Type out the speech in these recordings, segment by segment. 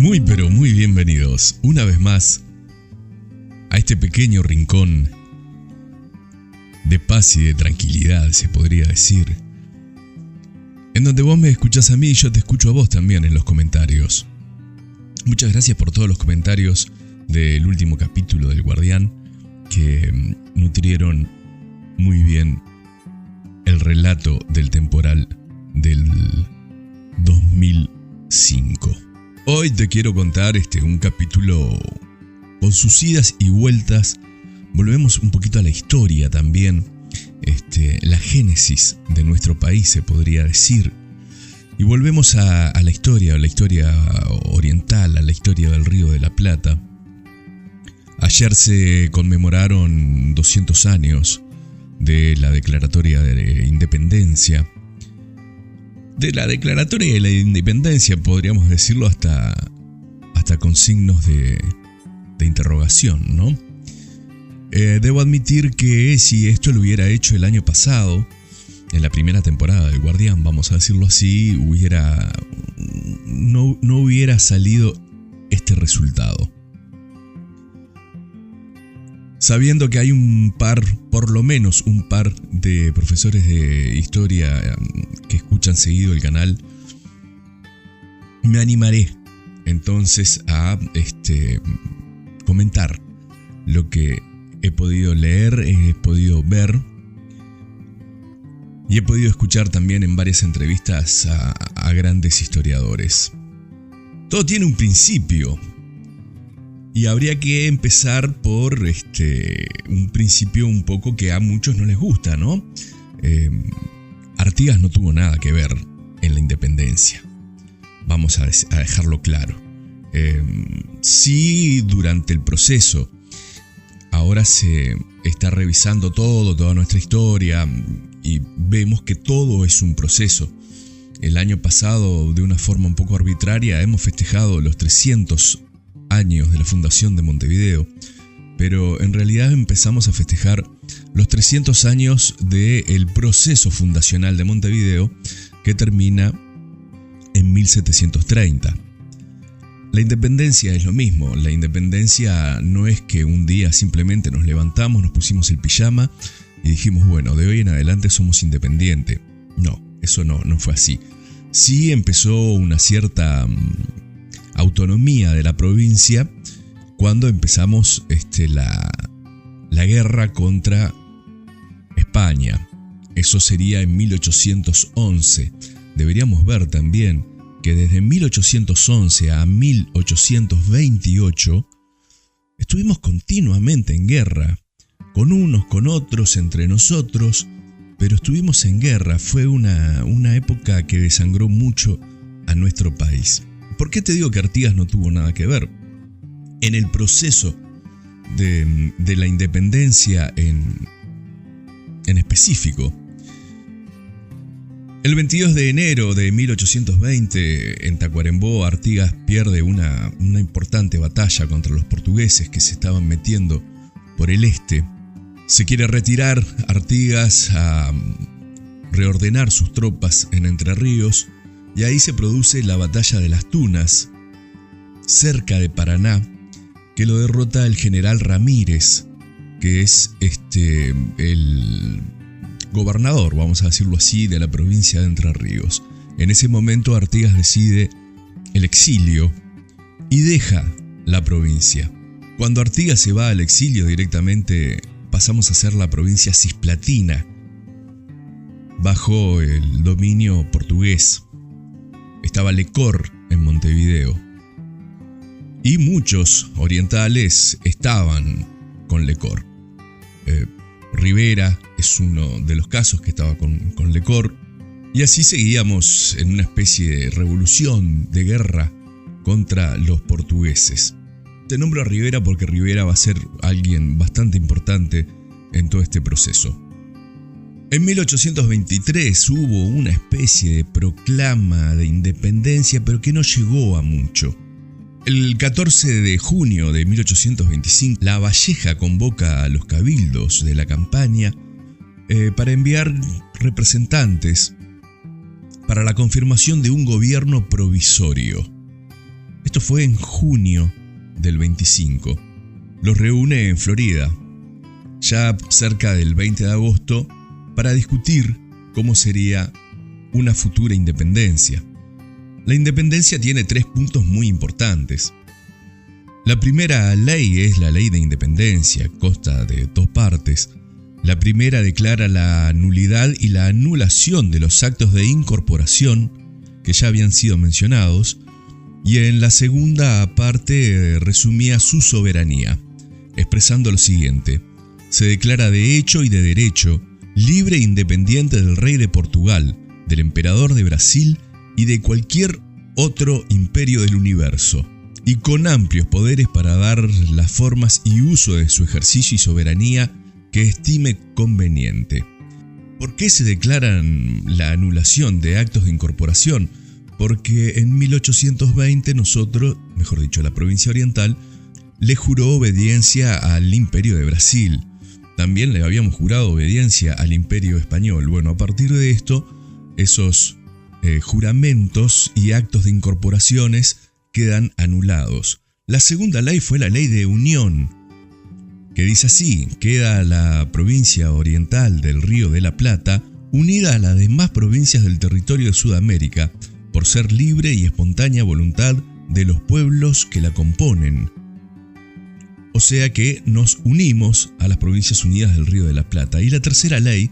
Muy pero muy bienvenidos una vez más a este pequeño rincón de paz y de tranquilidad, se podría decir, en donde vos me escuchás a mí y yo te escucho a vos también en los comentarios. Muchas gracias por todos los comentarios del último capítulo del Guardián que nutrieron muy bien el relato del temporal del 2005. Hoy te quiero contar un capítulo con sus idas y vueltas. Volvemos un poquito a la historia también, la génesis de nuestro país, se podría decir. Y volvemos a la historia oriental, a la historia del Río de la Plata. Ayer se conmemoraron 200 años de la Declaratoria de Independencia. De la Declaratoria de la Independencia, podríamos decirlo hasta con signos de interrogación, ¿no? Debo admitir que si esto lo hubiera hecho el año pasado, en la primera temporada del Guardián, vamos a decirlo así, no hubiera salido este resultado. Sabiendo que hay por lo menos un par de profesores de historia que escuchan seguido el canal, me animaré entonces a comentar lo que he podido leer, he podido ver y he podido escuchar también en varias entrevistas a grandes historiadores. Todo tiene un principio. Y habría que empezar por un principio un poco que a muchos no les gusta, ¿no? Artigas no tuvo nada que ver en la independencia. Vamos a dejarlo claro. Sí, durante el proceso, ahora se está revisando toda nuestra historia y vemos que todo es un proceso. El año pasado, de una forma un poco arbitraria, hemos festejado los 300 años de la fundación de Montevideo, pero en realidad empezamos a festejar los 300 años del proceso fundacional de Montevideo, que termina en 1730. La independencia es lo mismo. La independencia no es que un día simplemente nos levantamos, nos pusimos el pijama y dijimos, bueno, de hoy en adelante somos independientes. No, eso no fue así. Sí empezó una cierta autonomía de la provincia cuando empezamos la guerra contra España. Eso sería en 1811. Deberíamos ver también que desde 1811 a 1828 estuvimos continuamente en guerra, con unos, con otros, entre nosotros, pero estuvimos en guerra. Fue una época que desangró mucho a nuestro país. ¿Por qué te digo que Artigas no tuvo nada que ver? En el proceso de la independencia en específico. El 22 de enero de 1820, en Tacuarembó, Artigas pierde una importante batalla contra los portugueses que se estaban metiendo por el este. Se quiere retirar Artigas a reordenar sus tropas en Entre Ríos. Y ahí se produce la batalla de las Tunas, cerca de Paraná, que lo derrota el general Ramírez, que es el gobernador, vamos a decirlo así, de la provincia de Entre Ríos. En ese momento Artigas decide el exilio y deja la provincia. Cuando Artigas se va al exilio directamente, pasamos a ser la provincia cisplatina, bajo el dominio portugués. Estaba Lecor en Montevideo. Y muchos orientales estaban con Lecor. Rivera es uno de los casos que estaba con Lecor. Y así seguíamos en una especie de revolución, de guerra contra los portugueses. Te nombro a Rivera porque Rivera va a ser alguien bastante importante en todo este proceso. En 1823 hubo una especie de proclama de independencia, pero que no llegó a mucho. El 14 de junio de 1825, La Valleja convoca a los cabildos de la campaña para enviar representantes para la confirmación de un gobierno provisorio. Esto fue en junio del 25. Los reúne en Florida, ya cerca del 20 de agosto, para discutir cómo sería una futura independencia. La independencia tiene 3 puntos muy importantes. La primera ley es la ley de independencia, consta de 2 partes. La primera declara la nulidad y la anulación de los actos de incorporación que ya habían sido mencionados, y en la segunda parte resumía su soberanía, expresando lo siguiente: se declara de hecho y de derecho libre e independiente del rey de Portugal, del emperador de Brasil y de cualquier otro imperio del universo, y con amplios poderes para dar las formas y uso de su ejercicio y soberanía que estime conveniente. ¿Por qué se declaran la anulación de actos de incorporación? Porque en 1820 la provincia oriental, le juró obediencia al imperio de Brasil. También le habíamos jurado obediencia al imperio español. Bueno, a partir de esto, esos juramentos y actos de incorporaciones quedan anulados. La segunda ley fue la ley de unión, que dice así: queda la provincia oriental del Río de la Plata unida a las demás provincias del territorio de Sudamérica por ser libre y espontánea voluntad de los pueblos que la componen. O sea que nos unimos a las provincias unidas del Río de la Plata. Y la tercera ley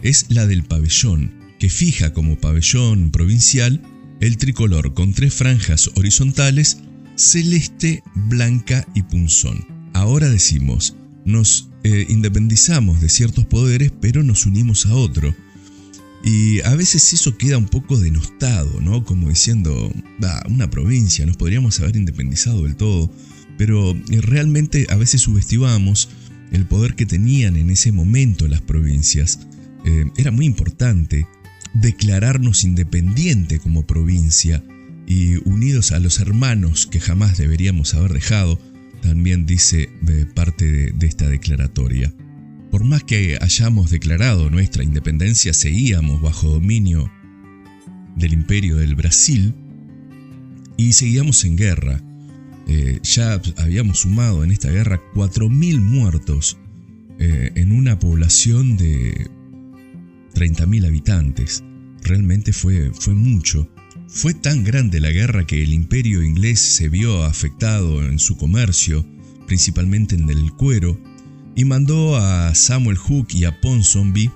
es la del pabellón, que fija como pabellón provincial el tricolor con 3 franjas horizontales, celeste, blanca y punzón. Ahora decimos, nos independizamos de ciertos poderes, pero nos unimos a otro. Y a veces eso queda un poco denostado, ¿no? Como diciendo, una provincia, nos podríamos haber independizado del todo. Pero realmente a veces subestimamos el poder que tenían en ese momento las provincias. Era muy importante declararnos independiente como provincia y unidos a los hermanos que jamás deberíamos haber dejado, también dice parte de esta declaratoria. Por más que hayamos declarado nuestra independencia, seguíamos bajo dominio del imperio del Brasil y seguíamos en guerra. Ya habíamos sumado en esta guerra 4.000 muertos en una población de 30.000 habitantes. Realmente fue mucho. Fue tan grande la guerra que el imperio inglés se vio afectado en su comercio, principalmente en el cuero, y mandó a Samuel Hooke y a Ponsonby,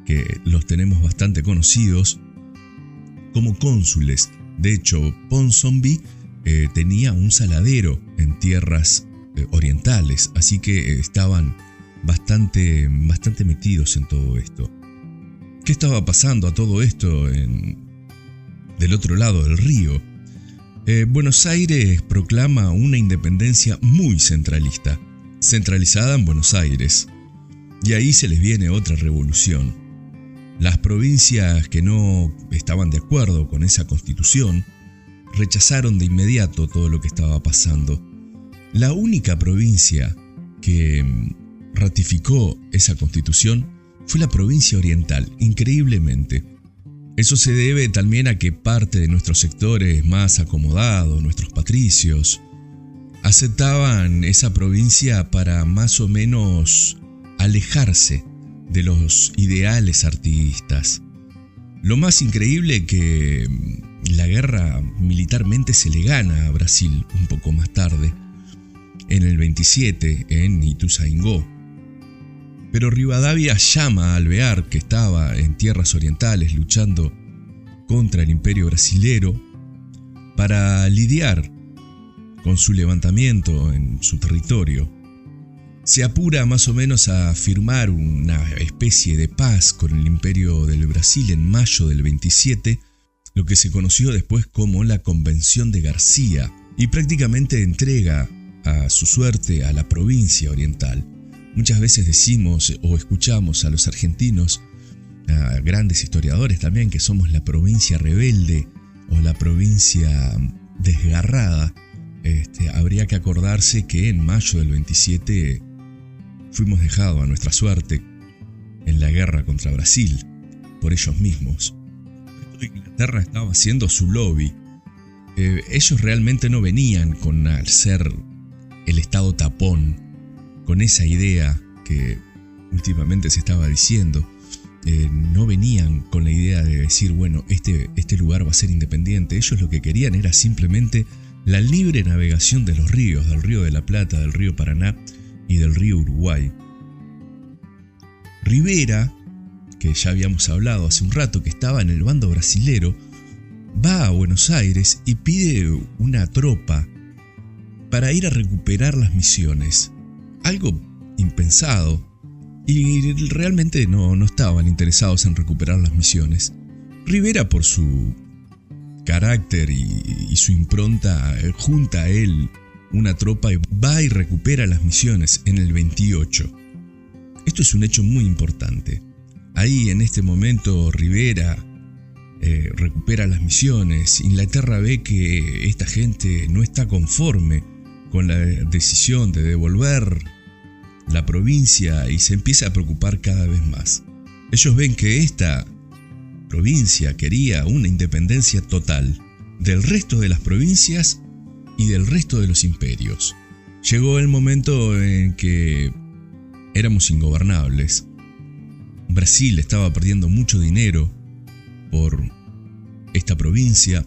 que los tenemos bastante conocidos, como cónsules. De hecho, Ponsonby tenía un saladero en tierras orientales, así que estaban bastante metidos en todo esto. ¿Qué estaba pasando a todo esto del otro lado del río? Buenos Aires proclama una independencia muy centralista, centralizada en Buenos Aires, y ahí se les viene otra revolución. Las provincias que no estaban de acuerdo con esa constitución rechazaron de inmediato todo lo que estaba pasando. La única provincia que ratificó esa constitución fue la provincia oriental, increíblemente. Eso se debe también a que parte de nuestros sectores más acomodados, nuestros patricios, aceptaban esa provincia para más o menos alejarse de los ideales artiguistas. Lo más increíble que la guerra militarmente se le gana a Brasil un poco más tarde, en el 27, en Ituzaingó. Pero Rivadavia llama a Alvear, que estaba en tierras orientales luchando contra el imperio brasilero, para lidiar con su levantamiento en su territorio. Se apura más o menos a firmar una especie de paz con el imperio del Brasil en mayo del 27, lo que se conoció después como la Convención de García, y prácticamente entrega a su suerte a la provincia oriental. Muchas veces decimos o escuchamos a los argentinos, a grandes historiadores también, que somos la provincia rebelde o la provincia desgarrada. Habría que acordarse que en mayo del 27 fuimos dejados a nuestra suerte en la guerra contra Brasil por ellos mismos. Inglaterra estaba haciendo su lobby ellos realmente no venían con al ser el Estado tapón, con esa idea que últimamente se estaba diciendo. No venían con la idea de decir, bueno, este lugar va a ser independiente. Ellos lo que querían era simplemente la libre navegación de los ríos, del río de la Plata, del río Paraná y del río Uruguay. Rivera, que ya habíamos hablado hace un rato, que estaba en el bando brasilero, va a Buenos Aires y pide una tropa para ir a recuperar las Misiones. Algo impensado. Y realmente no estaban interesados en recuperar las Misiones. Rivera, por su carácter y su impronta, junta a él una tropa y va y recupera las Misiones en el 28. Esto es un hecho muy importante. Ahí en este momento Rivera recupera las Misiones. Inglaterra ve que esta gente no está conforme con la decisión de devolver la provincia y se empieza a preocupar cada vez más. Ellos ven que esta provincia quería una independencia total del resto de las provincias y del resto de los imperios. Llegó el momento en que éramos ingobernables. Brasil estaba perdiendo mucho dinero por esta provincia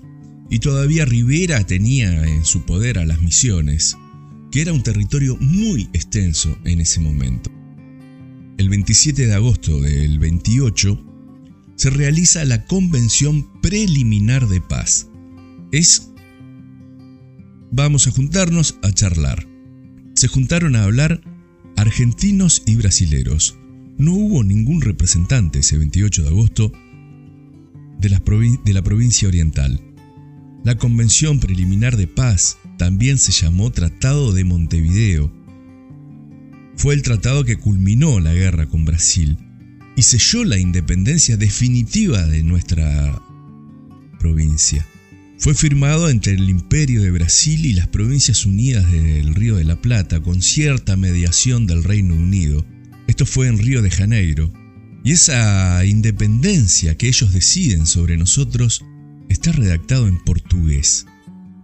y todavía Rivera tenía en su poder a las Misiones, que era un territorio muy extenso en ese momento. El 27 de agosto del 28 se realiza la Convención Preliminar de Paz. Vamos a juntarnos a charlar. Se juntaron a hablar argentinos y brasileros. No hubo ningún representante ese 28 de agosto de la provincia oriental. La Convención Preliminar de Paz también se llamó Tratado de Montevideo. Fue el tratado que culminó la guerra con Brasil y selló la independencia definitiva de nuestra provincia. Fue firmado entre el Imperio de Brasil y las Provincias Unidas del Río de la Plata con cierta mediación del Reino Unido. Esto fue en Río de Janeiro. Y esa independencia que ellos deciden sobre nosotros está redactado en portugués.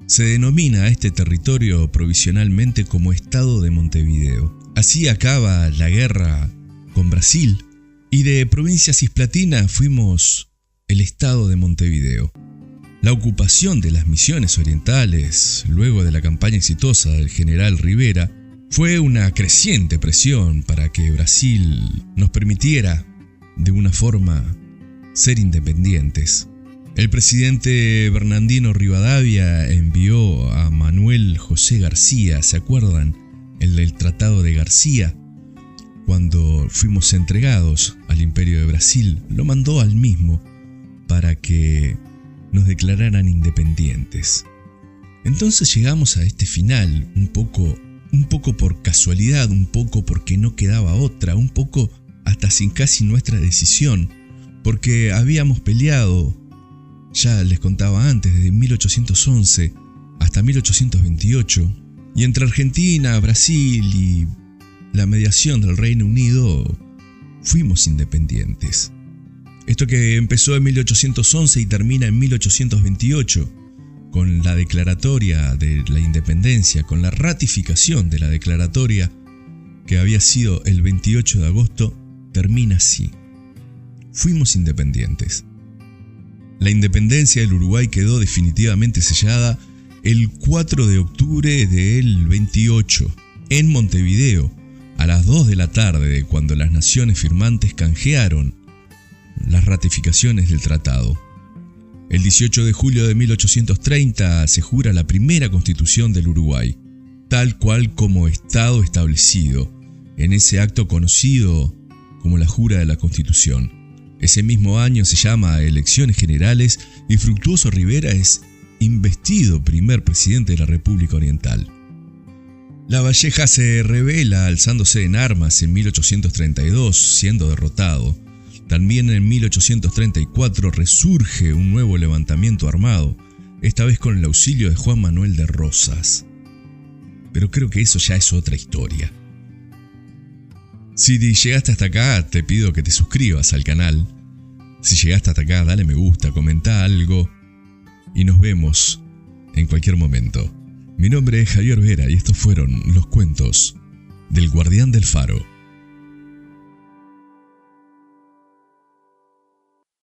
Se denomina a este territorio provisionalmente como Estado de Montevideo. Así acaba la guerra con Brasil y de provincia cisplatina fuimos el Estado de Montevideo. La ocupación de las Misiones orientales, luego de la campaña exitosa del general Rivera, fue una creciente presión para que Brasil nos permitiera, de una forma, ser independientes. El presidente Bernardino Rivadavia envió a Manuel José García, ¿se acuerdan? El del Tratado de García. Cuando fuimos entregados al Imperio de Brasil, lo mandó al mismo para que nos declararan independientes. Entonces llegamos a este final, un poco por casualidad, un poco porque no quedaba otra, un poco hasta sin casi nuestra decisión, porque habíamos peleado, ya les contaba antes, desde 1811 hasta 1828, y entre Argentina, Brasil y la mediación del Reino Unido fuimos independientes. Esto que empezó en 1811 y termina en 1828, con la declaratoria de la independencia, con la ratificación de la declaratoria que había sido el 28 de agosto, termina así. Fuimos independientes. La independencia del Uruguay quedó definitivamente sellada el 4 de octubre del 28, en Montevideo, a las 2 de la tarde, cuando las naciones firmantes canjearon las ratificaciones del tratado. El 18 de julio de 1830 se jura la primera constitución del Uruguay, tal cual como Estado establecido, en ese acto conocido como la jura de la Constitución. Ese mismo año se llama elecciones generales y Fructuoso Rivera es investido primer presidente de la República Oriental. Lavalleja se rebela alzándose en armas en 1832, siendo derrotado. También en 1834 resurge un nuevo levantamiento armado, esta vez con el auxilio de Juan Manuel de Rosas. Pero creo que eso ya es otra historia. Si llegaste hasta acá, te pido que te suscribas al canal. Si llegaste hasta acá, dale me gusta, comenta algo y nos vemos en cualquier momento. Mi nombre es Javier Vera y estos fueron los cuentos del Guardián del Faro.